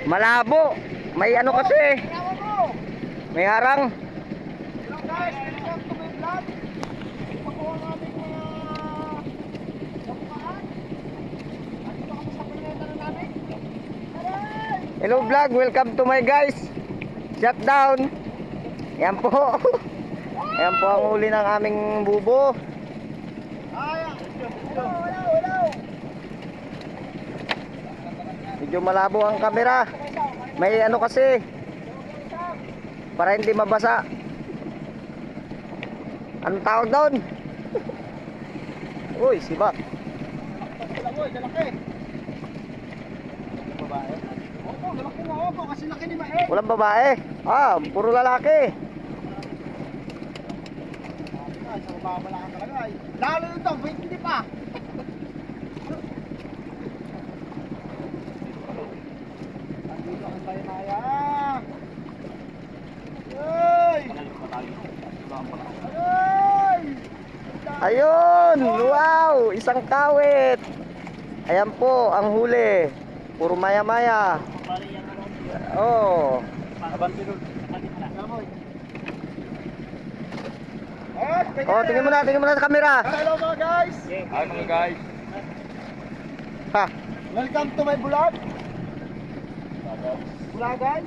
Malabo. May ano kasi. May harang. Hello guys, welcome to my vlog. Pakuha ng aming mga nabukaan. At ito kami sa planeta na namin. Hello vlog, welcome to my guys. Shutdown. Yan po. Yan po ang huli ng aming bubo. Wala. Medyo malabo ang kamera. May ano kasi. Para hindi mabasa. Anong tawag doon? Uy, sibak. Lalaki. Babae? Opo, lalaki na opo. Kasi laki ni Mae. Walang babae. Ah, puro lalaki. Ay, sa baba lang talaga ay. Lalo nito, wait, hindi pa. Andito ang Maya. Ay! Ay! Ayun, wow, isang kawit. Ayan po ang huli. Puro maya-maya. Oh. Oh, tingin mo na sa kamera. Hello mga guys. Hi mga guys. Ha. Welcome to my vlog. Vlogan.